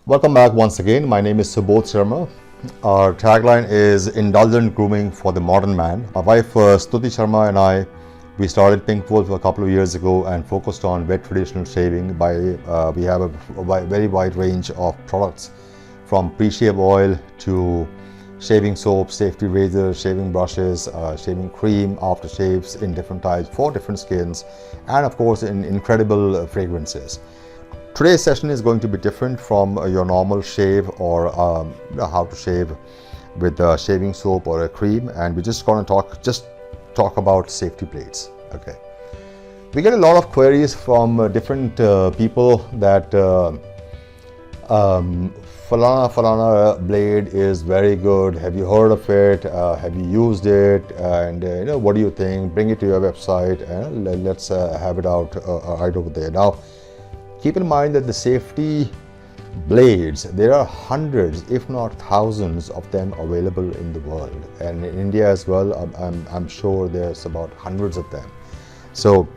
Welcome back once again. My name is Subodh Sharma. Our tagline is indulgent grooming for the modern man. My wife Stuti Sharma and I, we started Pink Wolf a couple of years ago and focused on wet traditional shaving. We have a very wide range of products, from pre-shave oil to shaving soap, safety razors, shaving brushes, shaving cream, aftershaves in different types for different skins, and of course in incredible fragrances. Today's session is going to be different from your normal shave or how to shave with shaving soap or a cream, and we're just going to talk about safety blades. Okay, we get a lot of queries from different people that falana blade is very good. Have you heard of it? Have you used it? And what do you think? Bring it to your website and let's have it out right over there. Now, keep in mind that the safety blades, there are hundreds, if not thousands of them available in the world, and in India as well. I'm sure there's about hundreds of them. So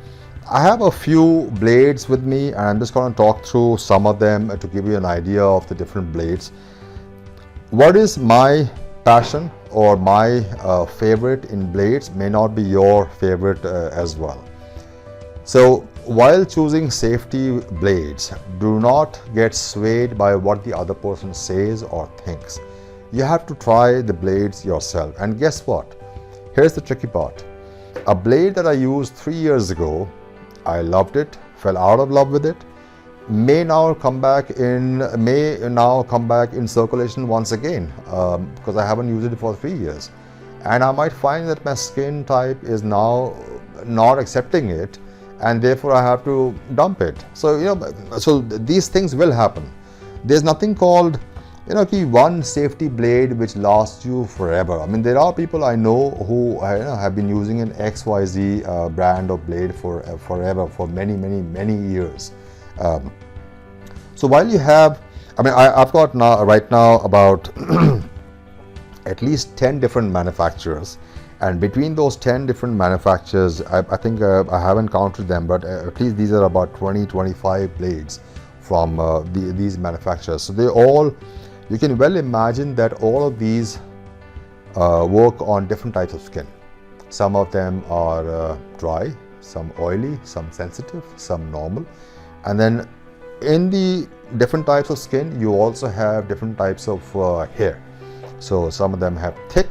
I have a few blades with me, and I'm just going to talk through some of them to give you an idea of the different blades. What is my passion or my favorite in blades may not be your favorite as well. So while choosing safety blades, do not get swayed by what the other person says or thinks. You have to try the blades yourself. And guess what? Here's the tricky part. A blade that I used 3 years ago, I loved it, fell out of love with it, may now come back in circulation once again because I haven't used it for 3 years. And I might find that my skin type is now not accepting it, and therefore I have to dump it. So so these things will happen. There's nothing called one safety blade which lasts you forever. I mean, there are people I know who have been using an XYZ brand of blade for forever, for many years. So while you have, I've got right now about at least 10 different manufacturers. And between those 10 different manufacturers, I think I haven't counted them, but at least these are about 20-25 blades from these manufacturers. So they all, you can well imagine that all of these work on different types of skin. Some of them are dry, some oily, some sensitive, some normal. And then in the different types of skin, you also have different types of hair. So some of them have thick,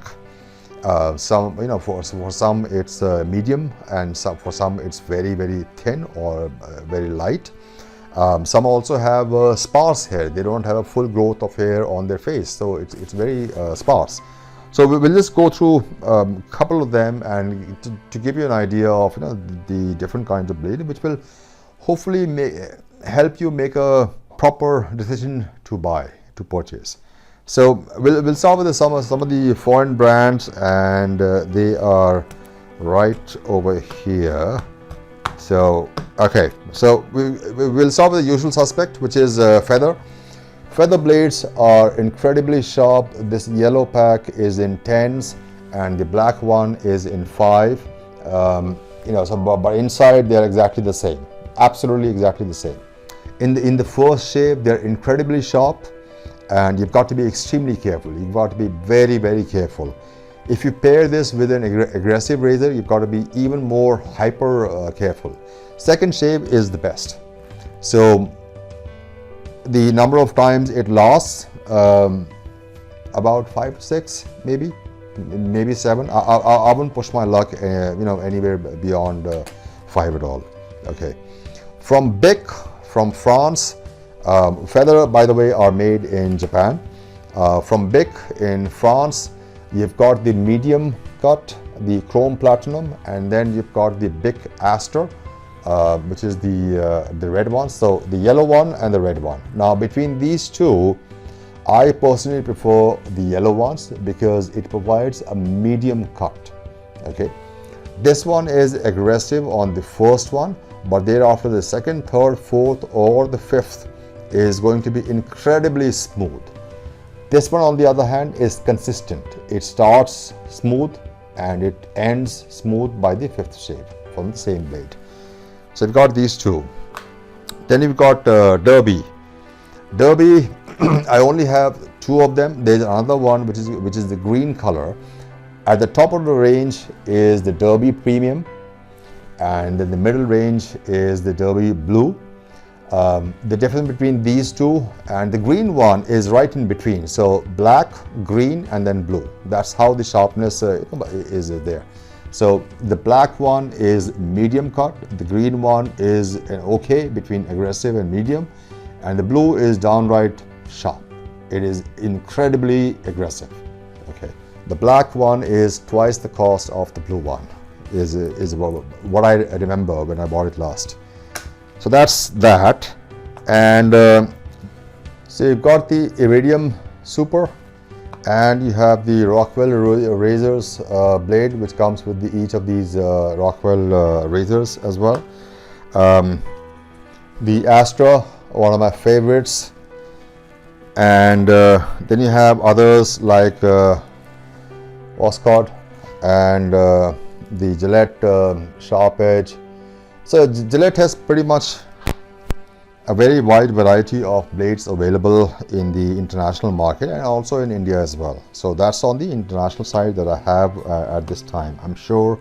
some for some it's medium, and for some it's very thin or very light. Some also have sparse hair. They don't have a full growth of hair on their face, so it's very sparse. So we will just go through a couple of them and to give you an idea of the different kinds of blade, which will hopefully help you make a proper decision to purchase. So we'll start with some of the foreign brands, and they are right over here. So okay, so we'll start with the usual suspect, which is Feather. Feather blades are incredibly sharp. This yellow pack is in 10s, and the black one is in 5. But inside they are exactly the same, absolutely exactly the same. In the first shave, they're incredibly sharp. And you've got to be extremely careful. You've got to be very careful. If you pair this with an aggressive razor, you've got to be even more hyper careful. Second shave is the best. So the number of times it lasts, about 5 to 6, maybe 7. I wouldn't push my luck, anywhere beyond 5 at all. Okay. From Bic, from France. Feather, by the way, are made in Japan. From Bic in France, you've got the medium cut, the chrome platinum, and then you've got the Bic Aster, which is the red one. So the yellow one and the red one. Now between these two, I personally prefer the yellow ones because it provides a medium cut. Okay, this one is aggressive on the first one, but thereafter the second, third, fourth, or the fifth is going to be incredibly smooth. This one, on the other hand, is consistent. It starts smooth and it ends smooth by the 5th shave from the same blade. So you've got these two. Then you've got Derby. Derby I only have 2 of them. There's another one which is the green color. At the top of the range is the Derby Premium, and then the middle range is the Derby Blue. The difference between these two and the green one is right in between. So black, green, and then blue. That's how the sharpness is there. So the black one is medium cut, the green one is an okay between aggressive and medium, and the blue is downright sharp. It is incredibly aggressive. Okay, the black one is twice the cost of the blue one. Is what I remember when I bought it last. So that's that, and so you've got the Iridium Super, and you have the Rockwell razors blade, which comes with each of these Rockwell razors as well. The Astra, one of my favorites, and then you have others like Oscott and the Gillette Sharp Edge. So Gillette has pretty much a very wide variety of blades available in the international market and also in India as well. So that's on the international side that I have at this time. I'm sure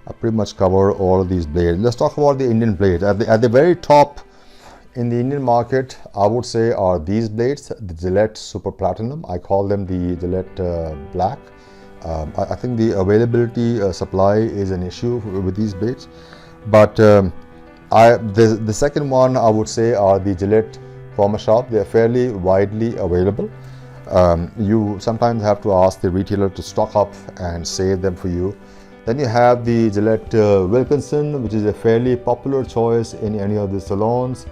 I pretty much cover all of these blades. Let's talk about the Indian blades. At the very top in the Indian market, I would say are these blades, the Gillette Super Platinum. I call them the Gillette Black. I think the availability supply is an issue with these blades. But the second one I would say are the Gillette Perma-Sharp. They are fairly widely available. You sometimes have to ask the retailer to stock up and save them for you. Then you have the Gillette Wilkinson, which is a fairly popular choice in any of the salons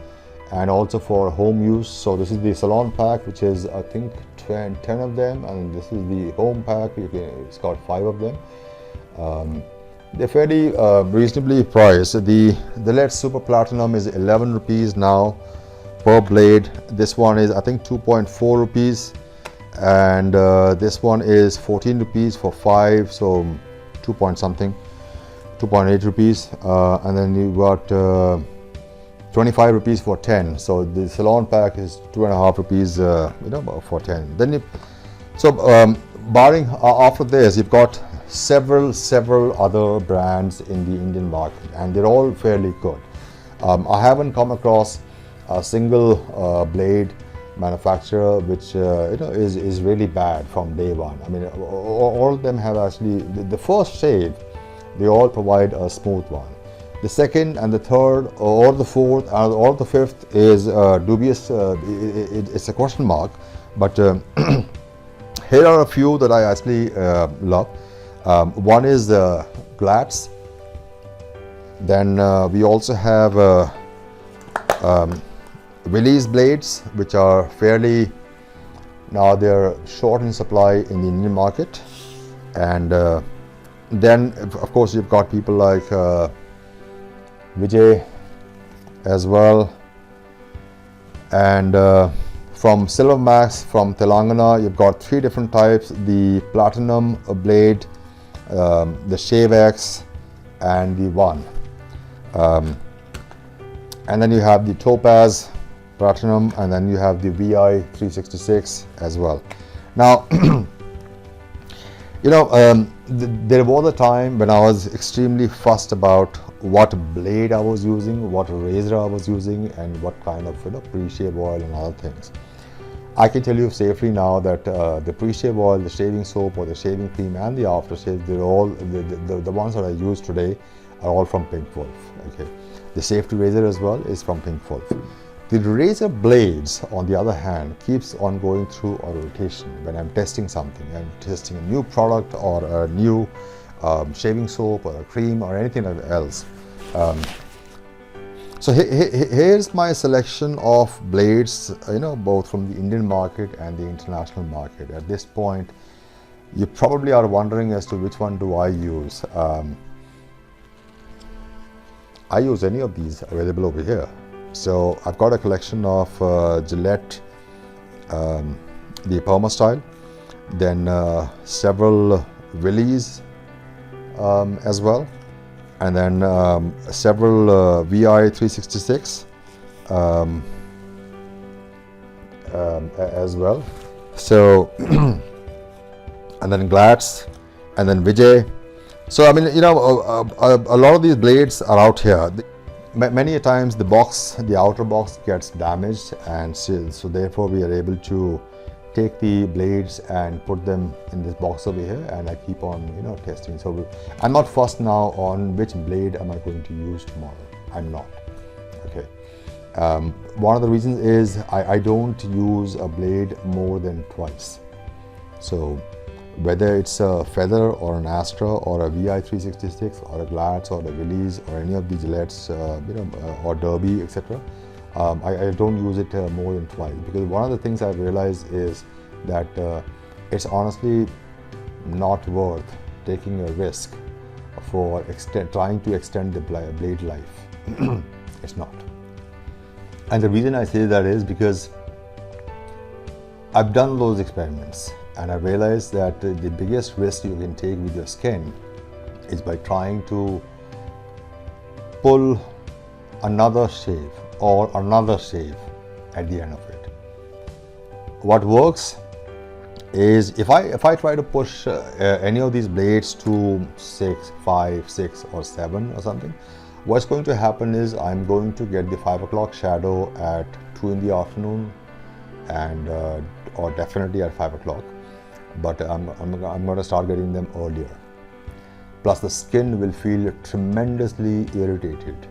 and also for home use. So this is the salon pack, which is I think 10 of them, and this is the home pack. It's got 5 of them. They're fairly reasonably priced. The Gillette Super Platinum is 11 rupees now per blade. This one is I think 2.4 rupees, and this one is 14 rupees for 5, so 2 point something, 2.8 rupees, and then you got 25 rupees for 10. So the salon pack is 2.5 rupees, for 10. Then barring after this, you've got several other brands in the Indian market, and they're all fairly good. I haven't come across a single blade manufacturer which is really bad from day one. I mean, all of them have actually the first shave, they all provide a smooth one. The second and the third, or the fourth, or the fifth is dubious. It's a question mark. But here are a few that I actually love. One is the Glatz. Then we also have Willys blades, which are fairly, now they're short in supply in the Indian market. And then of course you've got people like Vijay as well, and from Silver Max from Telangana you've got 3 different types: the Platinum blade, the Shave X, and the One. And then you have the Topaz Platinum, and then you have the VI 366 as well. Now there was a time when I was extremely fussed about what blade I was using, what razor I was using, and what kind of pre-shave oil and other things. I can tell you safely now that the pre-shave oil, the shaving soap, or the shaving cream, and the aftershave, they're all the ones that I use today are all from Pink Wolf. Okay, the safety razor as well is from Pink Wolf. The razor blades, on the other hand, keeps on going through a rotation. When I'm testing something, I'm testing a new product or a new shaving soap or a cream or anything else. So here's my selection of blades, both from the Indian market and the international market. At this point, you probably are wondering as to which one do I use. I use any of these available over here. So I've got a collection of Gillette, the Perma style, then several Willys as well, and then several VI 366, as well. So and then Glatz, and then Vijay. So I mean, you know, a lot of these blades are out here. Many a times the box, the outer box gets damaged, and so therefore we are able to take the blades and put them in this box over here, and I keep on, you know, testing. So I'm not fussed now on which blade am I going to use tomorrow. I'm not. Okay. One of the reasons is I don't use a blade more than twice. So whether it's a Feather or an Astra or a VI366 or a Glatz or a Willys or any of the Gillettes, or Derby, etc., I don't use it more than twice, because one of the things I've realized is that it's honestly not worth taking a risk for trying to extend the blade life. It's not. And the reason I say that is because I've done those experiments, and I realized that the biggest risk you can take with your skin is by trying to pull another shave or another shave at the end of it. What works is if I try to push any of these blades to 6, 5, 6 or 7 or something, what's going to happen is I'm going to get the 5 o'clock shadow at 2 in the afternoon, and or definitely at 5 o'clock. But I'm going to start getting them earlier. Plus the skin will feel tremendously irritated.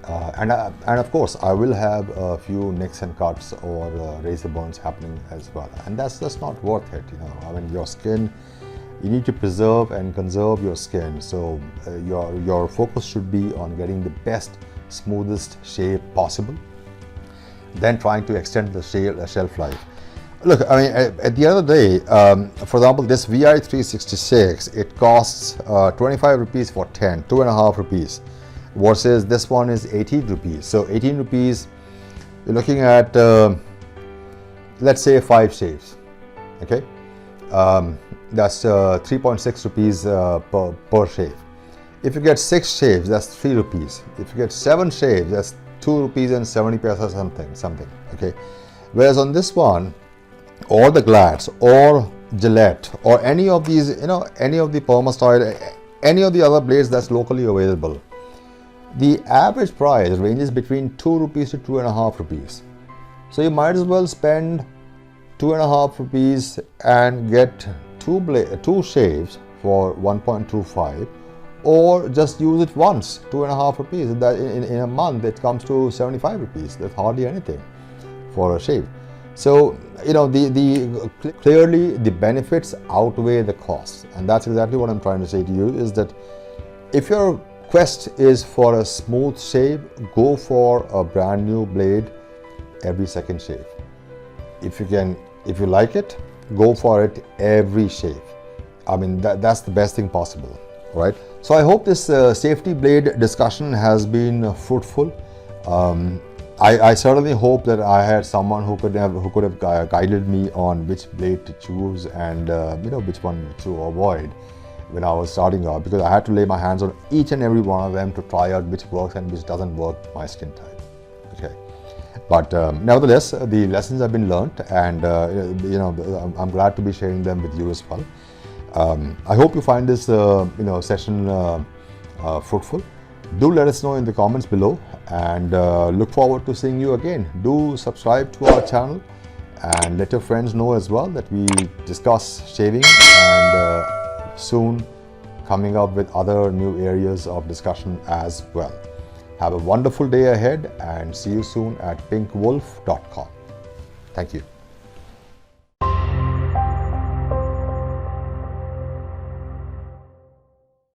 And of course I will have a few nicks and cuts or razor burns happening as well. And that's just not worth it, you know. I mean, your skin, you need to preserve and conserve your skin. So your focus should be on getting the best, smoothest shave possible, then trying to extend the shelf life. Look, I mean, at the end of the day, for example, this VI366, it costs 25 rupees for 10, 2.5 rupees, versus this one is 18 rupees. So 18 rupees, you're looking at, let's say 5 shaves, okay? That's 3.6 rupees per shave. If you get 6 shaves, that's 3 rupees. If you get 7 shaves, that's 2 rupees and 70 paisa something, okay? Whereas on this one, or the Glatz or Gillette or any of these, you know, any of the Permastyle, any of the other blades that's locally available, the average price ranges between 2 rupees to 2.5 rupees. So you might as well spend 2.5 rupees and get two shaves for 1.25, or just use it once, 2.5 rupees. That in a month it comes to 75 rupees. That's hardly anything for a shave. So, you know, clearly the benefits outweigh the costs, and that's exactly what I'm trying to say to you, is that if your quest is for a smooth shave, go for a brand new blade every second shave. If you like it, go for it every shave. I mean, that's the best thing possible, right? So I hope this safety blade discussion has been fruitful. I certainly hope that I had someone who could have guided me on which blade to choose and which one to avoid when I was starting out, because I had to lay my hands on each and every one of them to try out which works and which doesn't work my skin type. Okay, but nevertheless, the lessons have been learned, and I'm glad to be sharing them with you as well. I hope you find this session fruitful. Do let us know in the comments below, and look forward to seeing you again. Do subscribe to our channel and let your friends know as well that we discuss shaving, and soon coming up with other new areas of discussion as well. Have a wonderful day ahead, and see you soon at pinkwolf.com. Thank you.